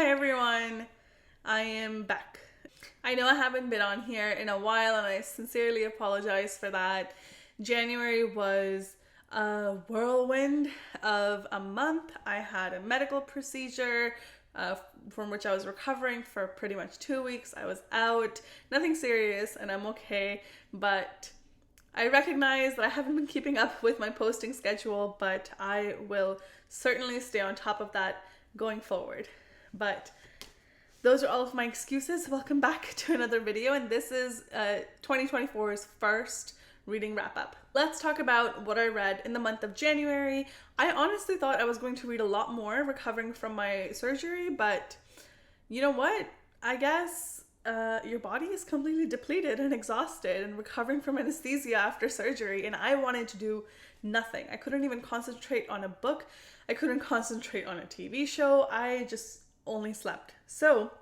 Hi everyone, I am back. I know I haven't been on here in a while and I sincerely apologize for that. January was a whirlwind of a month. I had a medical procedure from which I was recovering for pretty much 2 weeks. I was out, nothing serious, and I'm okay, but I recognize that I haven't been keeping up with my posting schedule, but I will certainly stay on top of that going forward. But those are all of my excuses. Welcome back to another video, and this is 2024's first reading wrap up. Let's talk about what I read in the month of January. I honestly thought I was going to read a lot more recovering from my surgery, but you know what? I guess your body is completely depleted and exhausted and recovering from anesthesia after surgery, and I wanted to do nothing. I couldn't even concentrate on a book. I couldn't concentrate on a TV show. I just only slept. So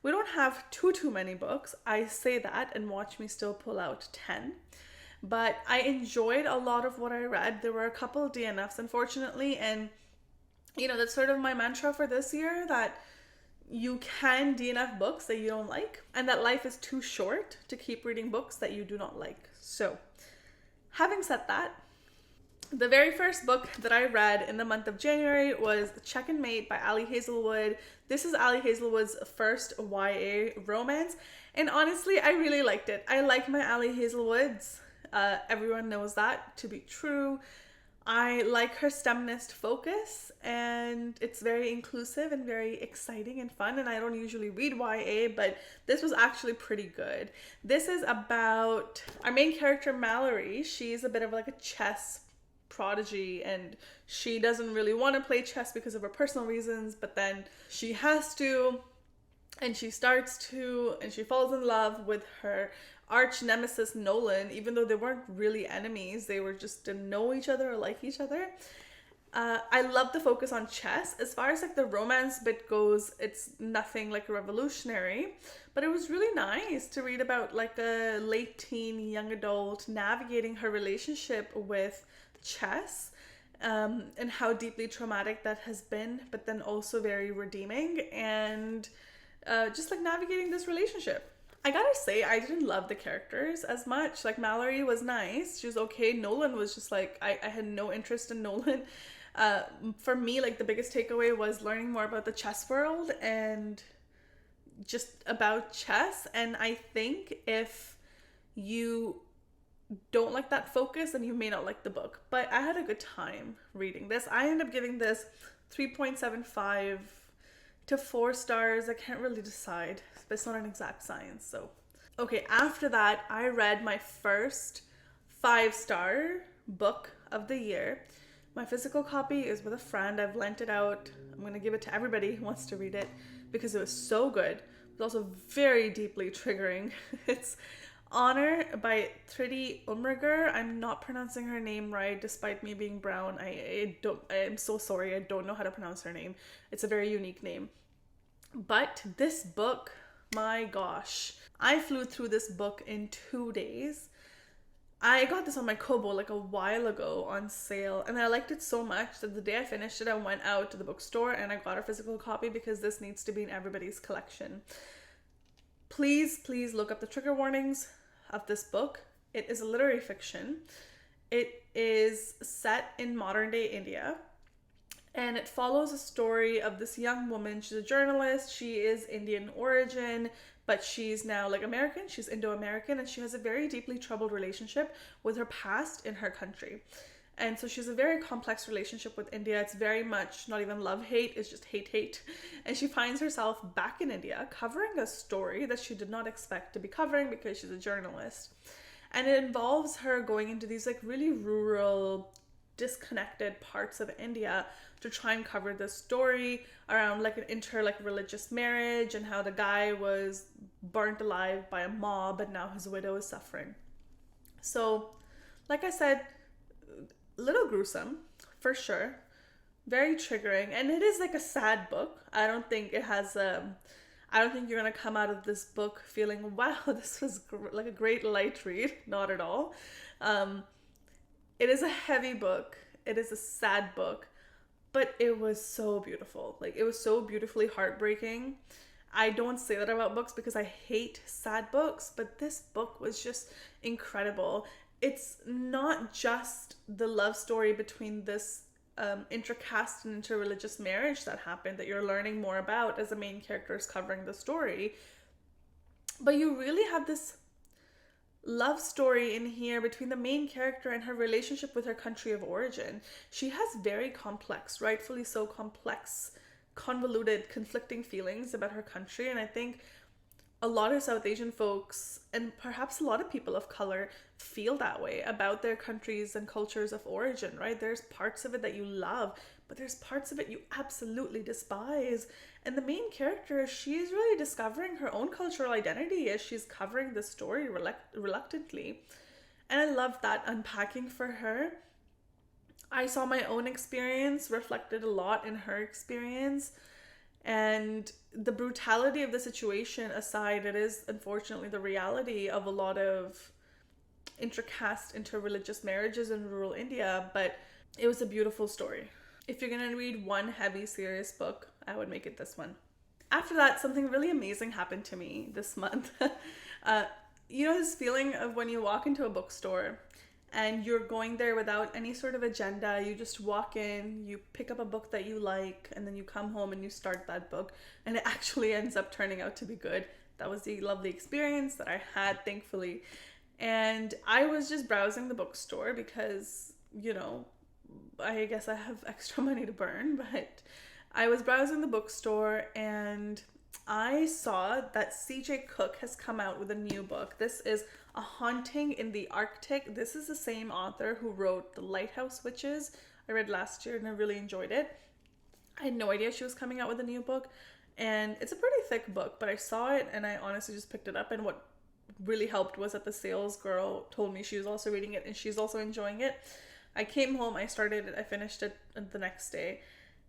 we don't have too many books. I say that and watch me still pull out 10. But I enjoyed a lot of what I read. There were a couple of DNFs, unfortunately, and that's sort of my mantra for this year, that you can DNF books that you don't like, and that life is too short to keep reading books that you do not like. So, having said that, the very first book that I read in the month of January was Check and Mate by Ali Hazelwood. This is Ali Hazelwood's first YA romance, and honestly, I really liked it. I like my Ali Hazelwoods. Everyone knows that to be true. I like her STEMnist focus, and it's very inclusive and very exciting and fun, and I don't usually read YA, but this was actually pretty good. This is about our main character, Mallory. She's a bit of like a chess prodigy, and she doesn't really want to play chess because of her personal reasons, but then she has to, and she starts to, and she falls in love with her arch nemesis Nolan, even though they weren't really enemies. They were just didn't know each other or like each other. I love the focus on chess. As far as like the romance bit goes, it's nothing like revolutionary, but it was really nice to read about like a late teen young adult navigating her relationship with chess, and how deeply traumatic that has been, but then also very redeeming, and just like navigating this relationship. I gotta say, I didn't love the characters as much. Like, Mallory was nice. She was okay. Nolan was just like, I had no interest in Nolan. For me, like, the biggest takeaway was learning more about the chess world and just about chess. And I think if you don't like that focus, then you may not like the book. But I had a good time reading this. I ended up giving this 3.75 to 4 stars. I can't really decide, but it's not an exact science. So, okay, after that, I read my first 5-star book of the year. My physical copy is with a friend. I've lent it out. I'm going to give it to everybody who wants to read it because it was so good. It's also very deeply triggering. It's Honor by Tridi Umriger. I'm not pronouncing her name right despite me being brown. I'm so sorry. I don't know how to pronounce her name. It's a very unique name. But this book, my gosh, I flew through this book in 2 days. I got this on my Kobo like a while ago on sale, and I liked it so much that the day I finished it, I went out to the bookstore and I got a physical copy because this needs to be in everybody's collection. Please look up the trigger warnings of this book. It is a literary fiction. It is set in modern day India, and it follows a story of this young woman. She's a journalist. She is Indian origin, but she's now like American. She's Indo-American, and she has a very deeply troubled relationship with her past in her country. And so she's a very complex relationship with India. It's very much not even love-hate, it's just hate. And she finds herself back in India covering a story that she did not expect to be covering because she's a journalist. And it involves her going into these like really rural, disconnected parts of India to try and cover this story around like an religious marriage and how the guy was burnt alive by a mob and now his widow is suffering. So, like I said, little gruesome for sure, very triggering, and it is like a sad book. I don't think you're gonna come out of this book feeling, wow, this was like a great light read. Not at all. It is a heavy book. It is a sad book, but it was so beautiful. Like, it was so beautifully heartbreaking. I don't say that about books because I hate sad books, but this book was just incredible. It's not just the love story between this intercaste and interreligious marriage that happened that you're learning more about as the main character is covering the story, but you really have this love story in here between the main character and her relationship with her country of origin. She has very complex, rightfully so complex, convoluted, conflicting feelings about her country. And I think a lot of South Asian folks, and perhaps a lot of people of color, feel that way about their countries and cultures of origin, right? There's parts of it that you love, but there's parts of it you absolutely despise. And the main character, she's really discovering her own cultural identity as she's covering the story reluctantly. And I love that unpacking for her. I saw my own experience reflected a lot in her experience. And the brutality of the situation aside, it is unfortunately the reality of a lot of intercaste, interreligious marriages in rural India, but it was a beautiful story. If you're gonna read one heavy, serious book, I would make it this one. After that, something really amazing happened to me this month. You know this feeling of when you walk into a bookstore and you're going there without any sort of agenda. You just walk in, you pick up a book that you like, and then you come home and you start that book, and it actually ends up turning out to be good. That was the lovely experience that I had, thankfully. And I was just browsing the bookstore because, you know, I guess I have extra money to burn, but I was browsing the bookstore and I saw that CJ Cook has come out with a new book. This is A Haunting in the Arctic. This is the same author who wrote The Lighthouse Witches. I read last year and I really enjoyed it. I had no idea she was coming out with a new book, and it's a pretty thick book, but I saw it and I honestly just picked it up. And what really helped was that the sales girl told me she was also reading it and she's also enjoying it. I came home, I started it, I finished it the next day,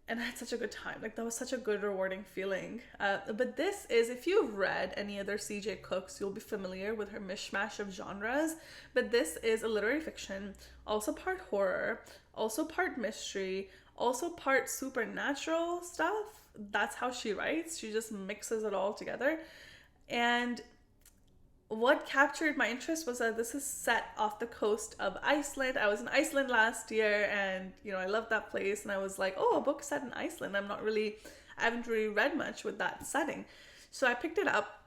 and I had such a good time. Like, that was such a good, rewarding feeling. But this is, if you've read any other CJ Cooks, you'll be familiar with her mishmash of genres. But this is a literary fiction, also part horror, also part mystery, also part supernatural stuff. That's how she writes. She just mixes it all together. And what captured my interest was that this is set off the coast of Iceland. I was in Iceland last year and, you know, I love that place. And I was like, oh, a book set in Iceland. I haven't really read much with that setting. So I picked it up,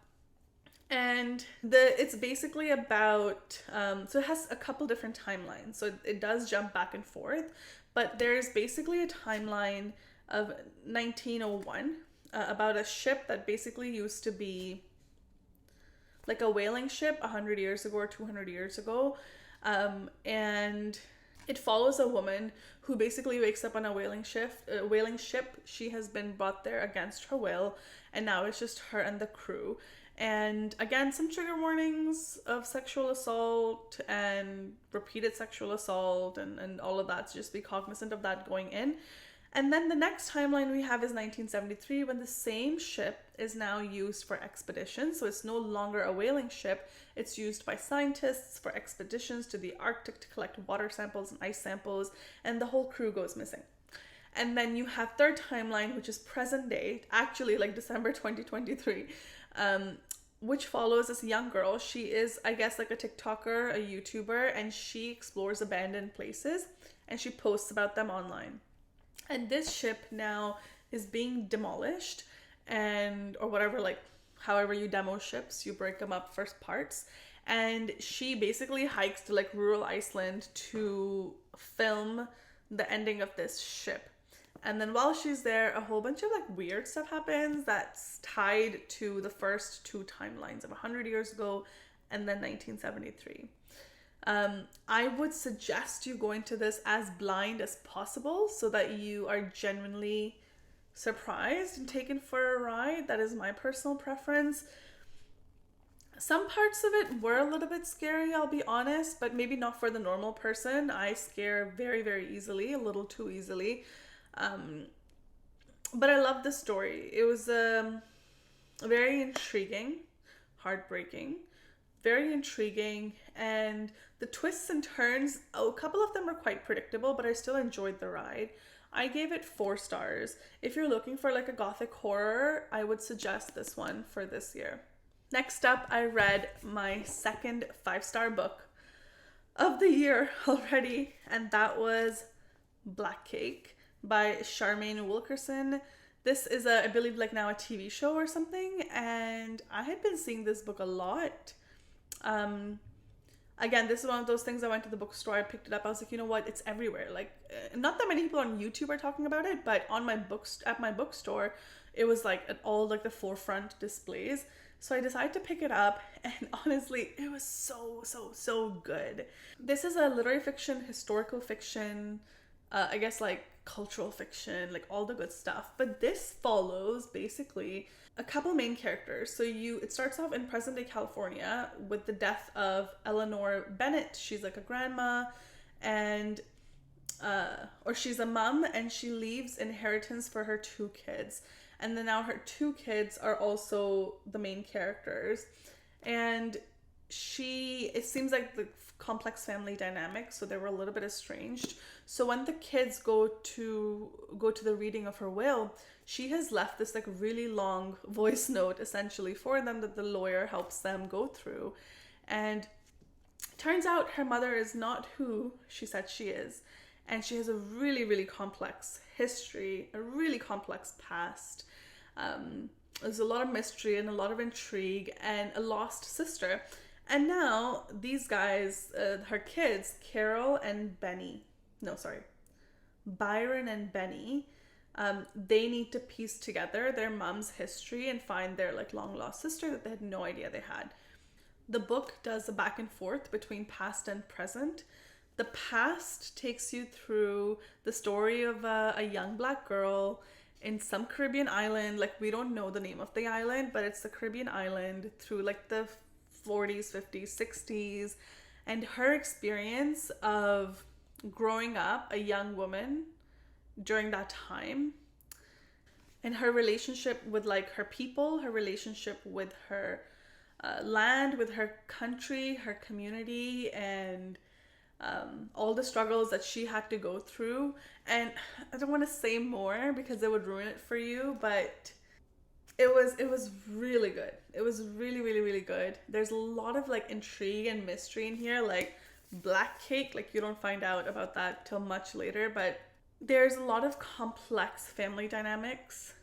and it's basically about, so it has a couple different timelines. So it does jump back and forth, but there's basically a timeline of 1901 about a ship that basically used to be like a whaling ship 100 years ago or 200 years ago. And it follows a woman who basically wakes up on a whaling ship. She has been brought there against her will, and now it's just her and the crew. And again, some trigger warnings of sexual assault and repeated sexual assault and all of that. So just be cognizant of that going in. And then the next timeline we have is 1973, when the same ship is now used for expeditions. So it's no longer a whaling ship. It's used by scientists for expeditions to the Arctic to collect water samples and ice samples, and the whole crew goes missing. And then you have third timeline, which is present day, actually like December 2023, which follows this young girl. She is, I guess, like a TikToker, a YouTuber, and she explores abandoned places and she posts about them online. And this ship now is being demolished, or whatever, like however you demo ships, you break them up first parts. And she basically hikes to like rural Iceland to film the ending of this ship. And then while she's there, a whole bunch of like weird stuff happens that's tied to the first two timelines of 100 years ago and then 1973. I would suggest you go into this as blind as possible so that you are genuinely surprised and taken for a ride. That is my personal preference. Some parts of it were a little bit scary, I'll be honest, but maybe not for the normal person. I scare very, very easily, a little too easily. But I love the story. It was very intriguing, heartbreaking, very intriguing, and the twists and turns, a couple of them were quite predictable, but I still enjoyed the ride. I gave it 4 stars. If you're looking for like a gothic horror, I would suggest this one for this year. Next up, I read my second 5-star book of the year already, and that was Black Cake by Charmaine Wilkerson. This is I believe like now a TV show or something, and I had been seeing this book a lot. Again, this is one of those things. I went to the bookstore, I picked it up, I was like, you know what, it's everywhere. Like, not that many people on YouTube are talking about it, but on my books at my bookstore, it was like at all like the forefront displays. So I decided to pick it up, and honestly, it was so good. This is a literary fiction, historical fiction, I guess like cultural fiction, like all the good stuff. But this follows basically a couple main characters. So it starts off in present day California with the death of Eleanor Bennett. She's like a grandma, and or she's a mom, and she leaves inheritance for her 2 kids. And then now her 2 kids are also the main characters. And it seems like the complex family dynamic, so they were a little bit estranged. So when the kids go to the reading of her will, she has left this like really long voice note essentially for them that the lawyer helps them go through. And turns out her mother is not who she said she is. And she has a really complex history, a really complex past. There's a lot of mystery and a lot of intrigue and a lost sister. And now these guys, her kids, Byron and Benny, they need to piece together their mom's history and find their like long lost sister that they had no idea they had. The book does a back and forth between past and present. The past takes you through the story of a young Black girl in some Caribbean island. Like, we don't know the name of the island, but it's the Caribbean island, through like the 40s, 50s, 60s, and her experience of growing up a young woman during that time, and her relationship with like her people, her relationship with her land, with her country, her community, and all the struggles that she had to go through. And I don't want to say more because it would ruin it for you, but it was really good. It was really good. There's a lot of like intrigue and mystery in here. Like Black Cake, like you don't find out about that till much later, but there's a lot of complex family dynamics.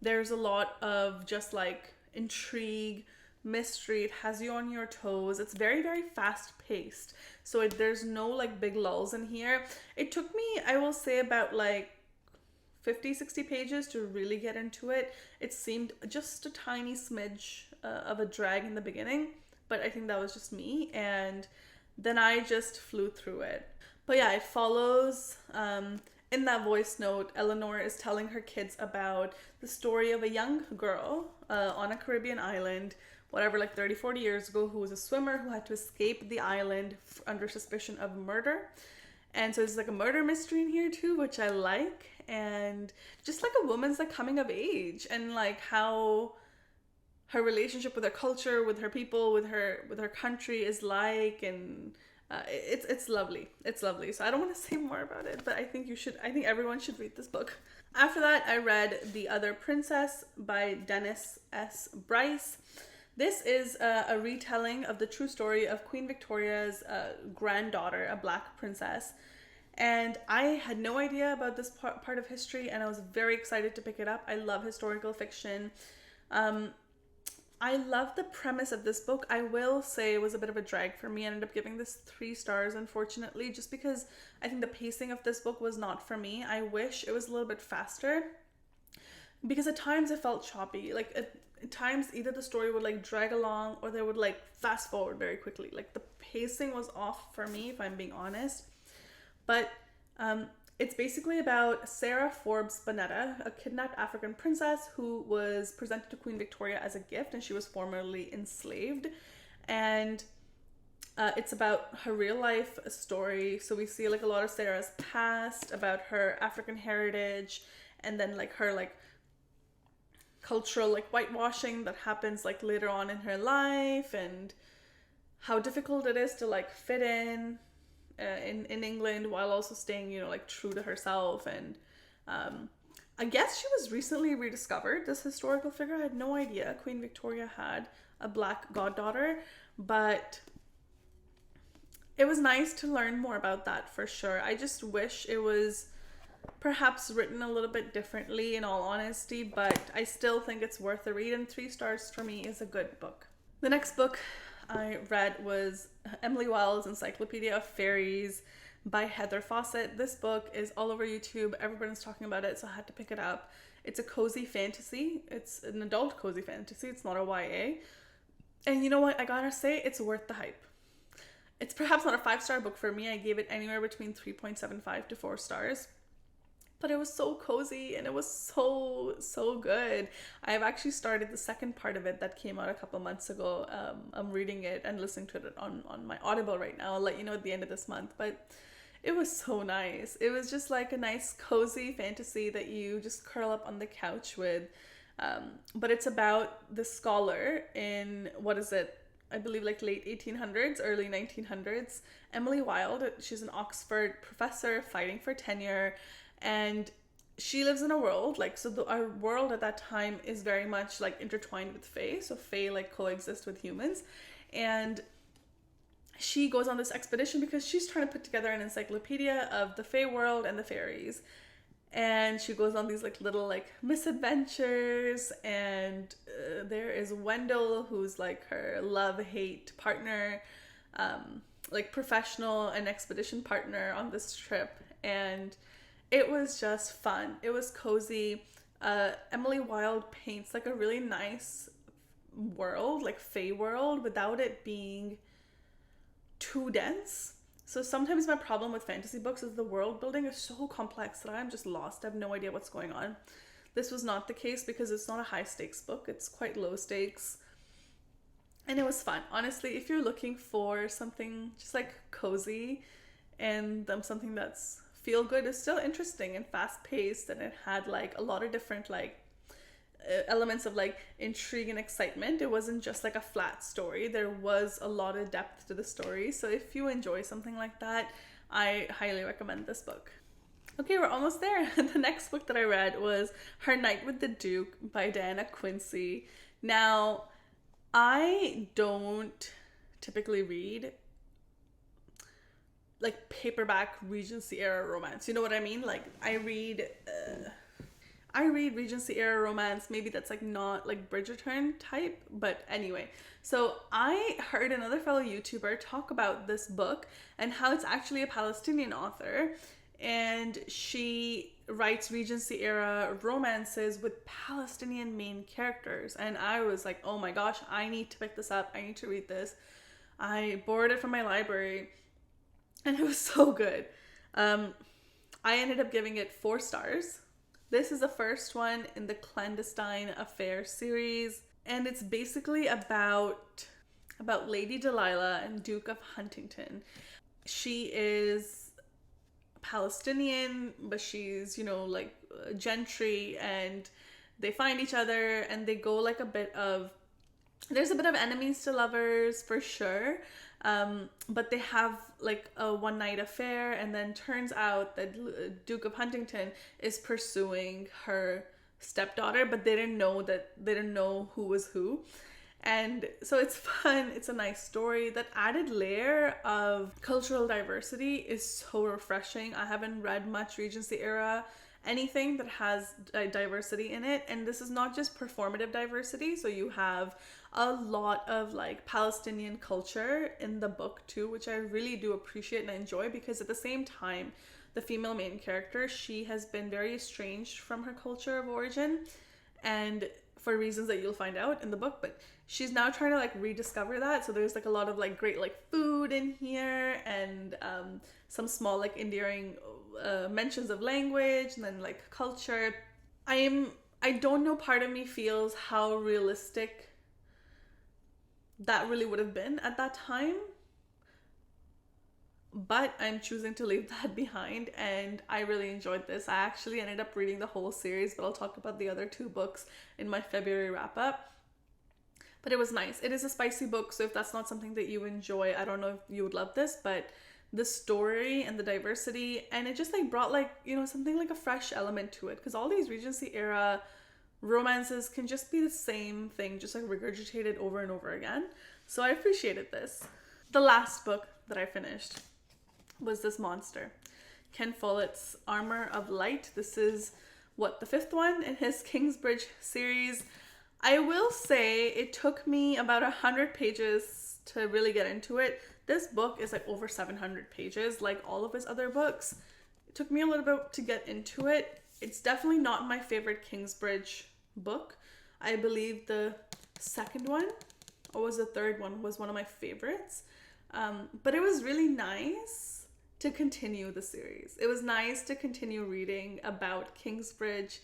There's a lot of just like intrigue, mystery. It has you on your toes. It's very fast paced, so there's no like big lulls in here. It took me, I will say, about like 50-60 pages to really get into it. It seemed just a tiny smidge of a drag in the beginning, but I think that was just me, and then I just flew through it. But yeah, it follows in that voice note, Eleanor is telling her kids about the story of a young girl on a Caribbean island, whatever, like 30-40 years ago, who was a swimmer who had to escape the island under suspicion of murder. And so there's like a murder mystery in here too, which I like, and just like a woman's like coming of age, and like how her relationship with her culture, with her people, with her country is like, and it's lovely. It's lovely. So I don't want to say more about it, but I think everyone should read this book. After that, I read The Other Princess by Dennis S. Bryce. This is a retelling of the true story of Queen Victoria's granddaughter, a Black princess. And I had no idea about this part of history, and I was very excited to pick it up. I love historical fiction. I love the premise of this book. I will say it was a bit of a drag for me. I ended up giving this 3 stars, unfortunately, just because I think the pacing of this book was not for me. I wish it was a little bit faster, because at times it felt choppy. Like at times either the story would like drag along, or they would like fast forward very quickly. Like the pacing was off for me, if I'm being honest. But it's basically about Sarah Forbes Bonetta, a kidnapped African princess who was presented to Queen Victoria as a gift, and she was formerly enslaved. And it's about her real life story. So we see like a lot of Sarah's past, about her African heritage, and then like her like cultural like whitewashing that happens like later on in her life, and how difficult it is to like fit in in England, while also staying, like true to herself. And I guess she was recently rediscovered, this historical figure. I had no idea Queen Victoria had a black goddaughter, but it was nice to learn more about that for sure. I just wish it was perhaps written a little bit differently, in all honesty, but I still think it's worth a read, and 3 stars for me is a good book. The next book I read was Emily Wilde's Encyclopedia of Fairies by Heather Fawcett. This book is all over YouTube. Everyone's talking about it, so I had to pick it up. It's a cozy fantasy. It's an adult cozy fantasy. It's not a YA. And you know what? I gotta say, it's worth the hype. It's perhaps not a 5-star book for me. I gave it anywhere between 3.75 to 4 stars. But it was so cozy and it was so good. I have actually started the second part of it that came out a couple months ago. I'm reading it and listening to it on my Audible right now. I'll let you know at the end of this month. But it was so nice. It was just like a nice cozy fantasy that you just curl up on the couch with. But it's about the scholar in, I believe like late 1800s, early 1900s. Emily Wilde, she's an Oxford professor fighting for tenure. And she lives in a world, our world at that time is very much like intertwined with Fae. So Fae like coexist with humans. And she goes on this expedition because she's trying to put together an encyclopedia of the Fae world and the fairies. And she goes on these like little like misadventures, and there is Wendell, who's like her love-hate partner, like professional and expedition partner on this trip. And it was just fun. It was cozy. Emily Wilde paints like a really nice world, like Fae world, without it being too dense. So sometimes my problem with fantasy books is the world building is so complex that I'm just lost. I have no idea what's going on. This was not the case because it's not a high stakes book. It's quite low stakes. And it was fun. Honestly, if you're looking for something just like cozy and something that's feel good, is still interesting and fast paced, and it had like a lot of different like elements of like intrigue and excitement. It wasn't just like a flat story. There was a lot of depth to the story. So if you enjoy something like that, I highly recommend this book. Okay, we're almost there. The next book that I read was Her Night with the Duke by Diana Quincy. Now, I don't typically read like paperback Regency era romance. You know what I mean? Like I read Regency era romance. Maybe that's like not like Bridgerton type, but anyway. So I heard another fellow YouTuber talk about this book and how it's actually a Palestinian author, and she writes Regency era romances with Palestinian main characters. And I was like, oh my gosh, I need to pick this up. I need to read this. I borrowed it from my library. And it was so good. I ended up giving it 4 stars. This is the first one in the Clandestine Affair series. And it's basically about Lady Delilah and Duke of Huntington. She is Palestinian, but she's, like gentry, and they find each other and they go like there's a bit of enemies to lovers for sure. But they have like a one-night affair, and then turns out that Duke of Huntington is pursuing her stepdaughter, but they didn't know who was who. And so it's fun. It's a nice story. That added layer of cultural diversity is so refreshing. I haven't read much Regency era anything that has diversity in it, and this is not just performative diversity. So you have a lot of like Palestinian culture in the book too, which I really do appreciate and enjoy, because at the same time, the female main character, she has been very estranged from her culture of origin, and for reasons that you'll find out in the book, but she's now trying to like rediscover that. So there's like a lot of like great like food in here, and some small like endearing mentions of language, and then like culture. I don't know, part of me feels how realistic that really would have been at that time, but I'm choosing to leave that behind, and I really enjoyed this. I actually ended up reading the whole series, but I'll talk about the other 2 books in my February wrap up. But it was nice. It is a spicy book, so if that's not something that you enjoy, I don't know if you would love this, but the story and the diversity, and it just like brought like, you know, something like a fresh element to it, because all these Regency era romances can just be the same thing, just like regurgitated over and over again. So I appreciated this. The last book that I finished was this monster, Ken Follett's Armor of Light. This is the 5th one in his Kingsbridge series. I will say it took me about 100 pages to really get into it. This book is like over 700 pages, like all of his other books. It took me a little bit to get into it. It's definitely not my favorite Kingsbridge book. I believe the second one, or was the third one, was one of my favorites. But it was really nice to continue the series. It was nice to continue reading about Kingsbridge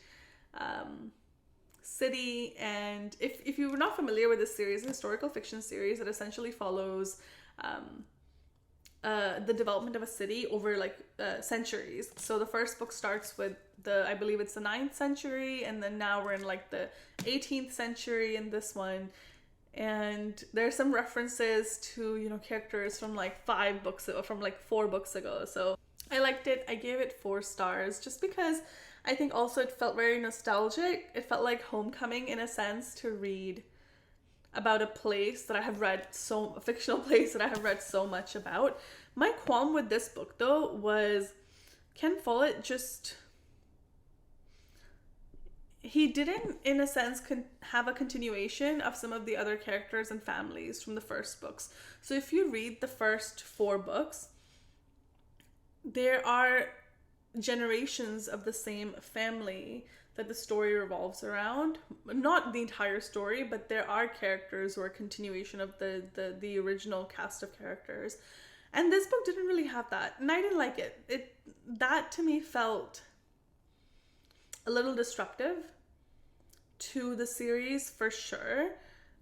city. And if you're not familiar with this series, a historical fiction series that essentially follows the development of a city over like centuries. So the first book starts with I believe it's the 9th century, and then now we're in like the 18th century in this one. And there's some references to, you know, characters from like 4 books ago. So I liked it. I gave it 4 stars just because I think also it felt very nostalgic. It felt like homecoming in a sense to read about a place that I have read a fictional place that I have read so much about. My qualm with this book though was Ken Follett he didn't, in a sense, have a continuation of some of the other characters and families from the first books. So if you read the first 4 books, there are generations of the same family that the story revolves around. Not the entire story, but there are characters who are a continuation of the original cast of characters. And this book didn't really have that, and I didn't like it. That to me felt a little disruptive to the series for sure.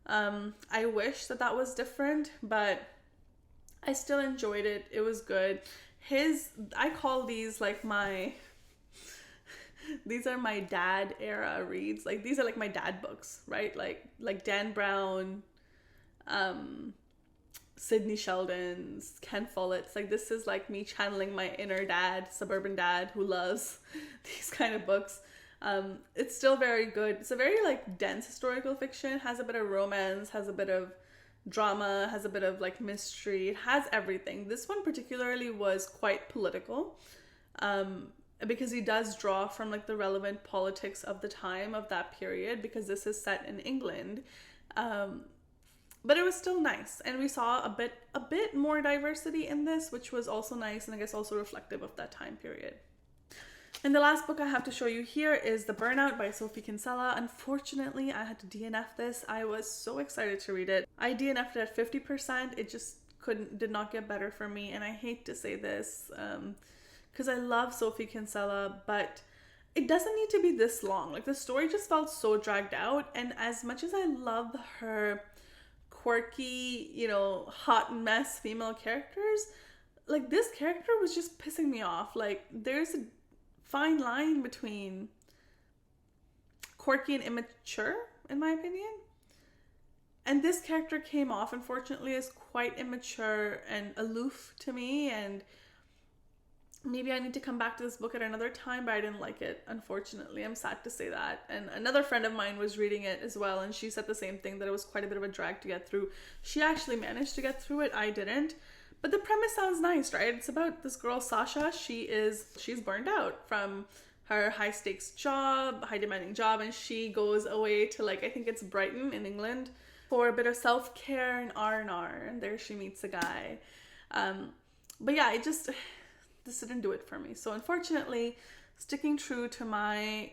I wish that was different, but I still enjoyed it. It was good. I call these like these are my dad era reads. Like these are like my dad books, right? Like Dan Brown, Sidney Sheldon's, Ken Follett's. Like this is like me channeling my inner dad, suburban dad who loves these kind of books. It's still very good. It's a very like dense historical fiction, has a bit of romance, has a bit of drama, has a bit of like mystery. It has everything. This one particularly was quite political, because he does draw from like the relevant politics of the time of that period, because this is set in England. But it was still nice, and we saw a bit more diversity in this, which was also nice, and I guess also reflective of that time period. And the last book I have to show you here is The Burnout by Sophie Kinsella. Unfortunately, I had to DNF this. I was so excited to read it. I DNF'd it at 50%. It just did not get better for me. And I hate to say this because I love Sophie Kinsella, but it doesn't need to be this long. Like the story just felt so dragged out. And as much as I love her quirky, you know, hot mess female characters, like this character was just pissing me off. Like there's a fine line between quirky and immature, in my opinion. And this character came off, unfortunately, as quite immature and aloof to me. And maybe I need to come back to this book at another time, but I didn't like it, unfortunately. I'm sad to say that. And another friend of mine was reading it as well, and she said the same thing, that it was quite a bit of a drag to get through. She actually managed to get through it. I didn't. But the premise sounds nice, right? It's about this girl, Sasha. She's burned out from her high-stakes job, high-demanding job, and she goes away to, like, I think it's Brighton in England for a bit of self-care and R&R, and there she meets a guy. But yeah, this didn't do it for me. So unfortunately, sticking true to my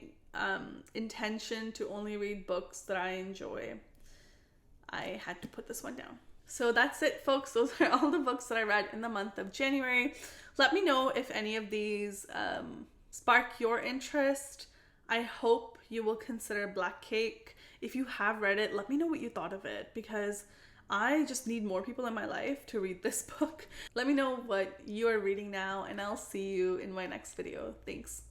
intention to only read books that I enjoy, I had to put this one down. So that's it, folks. Those are all the books that I read in the month of January. Let me know if any of these spark your interest. I hope you will consider Black Cake. If you have read it, let me know what you thought of it, because I just need more people in my life to read this book. Let me know what you are reading now, and I'll see you in my next video. Thanks.